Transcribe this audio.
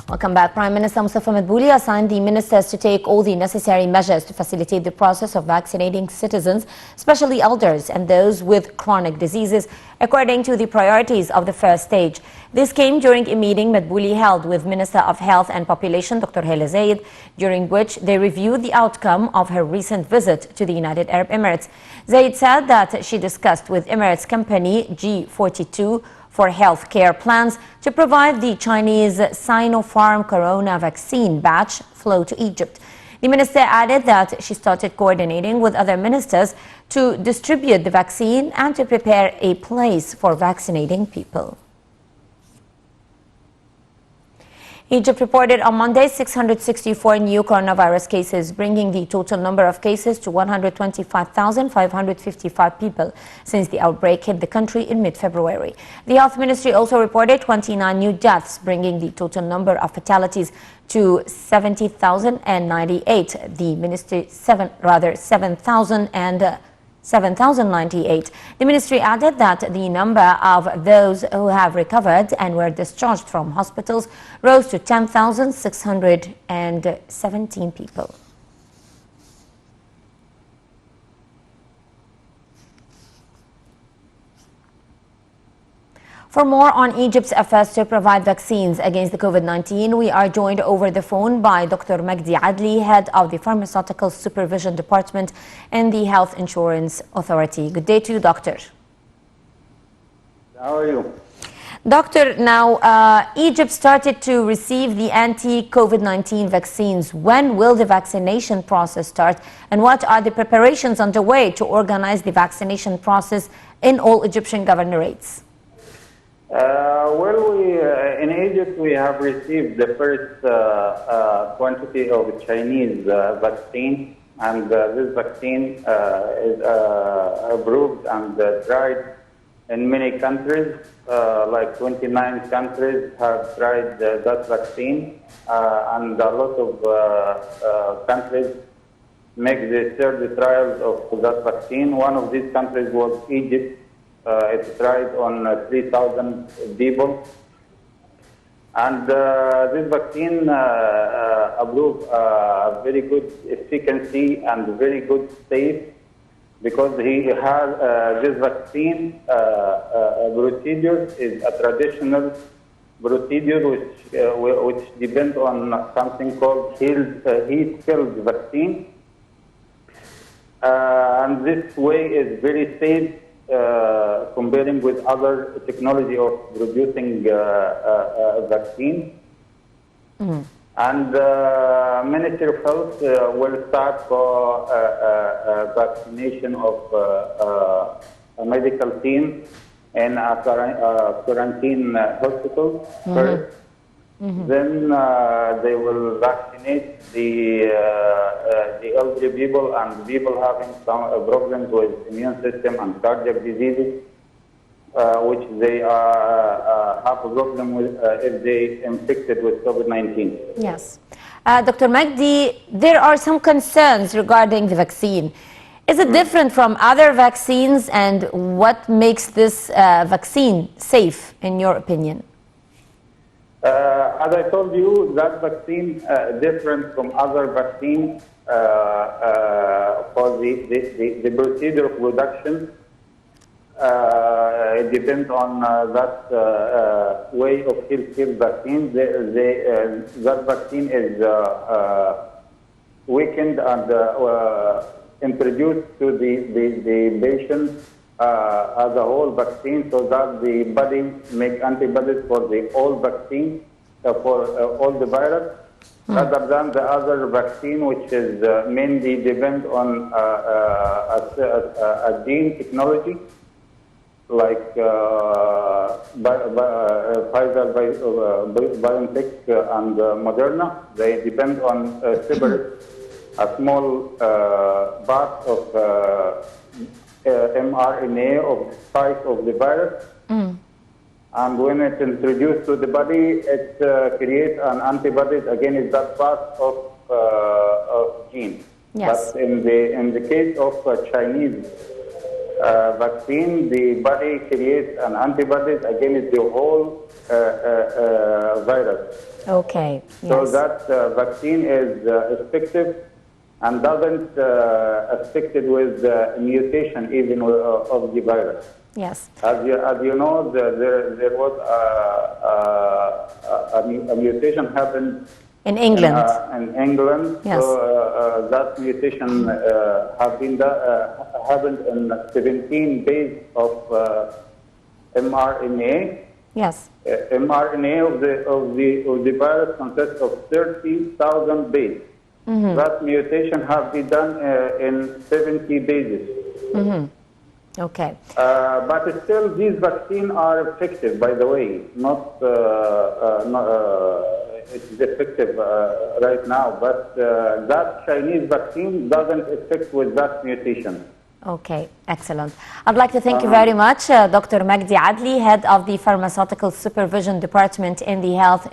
Welcome back. Prime Minister Mustafa Madbouli assigned the ministers to take all the necessary measures to facilitate the process of vaccinating citizens, especially elders and those with chronic diseases, according to the priorities of the first stage. This came during a meeting Madbouli held with Minister of Health and Population, Dr. Hela Zayed, during which they reviewed the outcome of her recent visit to the United Arab Emirates. Zayed said that she discussed with Emirates company G42 for healthcare plans to provide the Chinese Sinopharm corona vaccine batch flow to Egypt. The minister added that she started coordinating with other ministers to distribute the vaccine and to prepare a place for vaccinating people. Egypt reported on Monday 664 new coronavirus cases, bringing the total number of cases to 125,555 people since the outbreak hit the country in mid-February. The Health Ministry also reported 29 new deaths, bringing the total number of fatalities to 70,098. The ministry 7,098. The ministry added that the number of those who have recovered and were discharged from hospitals rose to 10,617 people. For more on Egypt's efforts to provide vaccines against the COVID-19, we are joined over the phone by Dr. Magdi Adli, head of the Pharmaceutical Supervision Department in the Health Insurance Authority. Good day to you, Doctor. How are you? Doctor, now Egypt started to receive the anti-COVID-19 vaccines. When will the vaccination process start, and what are the preparations underway to organize the vaccination process in all Egyptian governorates? In Egypt, we have received the first quantity of Chinese vaccine, and this vaccine is approved and tried in many countries. Like 29 countries have tried that vaccine, and a lot of countries make the third trials of that vaccine. One of these countries was Egypt. It's tried on 3,000 people, and this vaccine approved very good efficacy and very good safe, because he has this vaccine procedure is a traditional procedure which depends on something called heat-killed vaccine, and this way is very safe. Comparing with other technology of producing vaccine. And Ministry of Health will start for vaccination of a medical team in a quarantine hospital first. Then they will vaccinate the elderly people and people having some problems with immune system and cardiac diseases, which they have a problem with if they infected with COVID-19. Yes. Dr. Magdi, there are some concerns regarding the vaccine. Is it different from other vaccines, and what makes this vaccine safe, in your opinion? As I told you, that vaccine different from other vaccines for the procedure of production. It depends on that way of healthcare vaccine. That vaccine is weakened and introduced to the patient as a whole vaccine, so that the body make antibodies for the whole vaccine, for all the virus, rather than the other vaccine, which is mainly depend on a gene technology, like Pfizer, BioNTech, and Moderna. They depend on separate, a small part of mRNA of the spike of the virus, and when it's introduced to the body, it creates an antibodies against that part of gene. Yes. But in the case of Chinese vaccine, the body creates an antibodies against the whole virus. Okay. So Yes. that vaccine is effective and doesn't affected with mutation even of the virus. Yes. As you know, there was a mutation happened In England. in England. Yes. So that mutation happened in 17 days of mRNA. Yes. mRNA of the virus consists of 30,000 bases. That mutation has been done in 70 bases. Okay. But still, these vaccines are effective, by the way. It's effective right now, but that Chinese vaccine doesn't affect with that mutation. Okay, excellent. I'd like to thank you very much, Dr. Magdi Adli, Head of the Pharmaceutical Supervision Department in the Health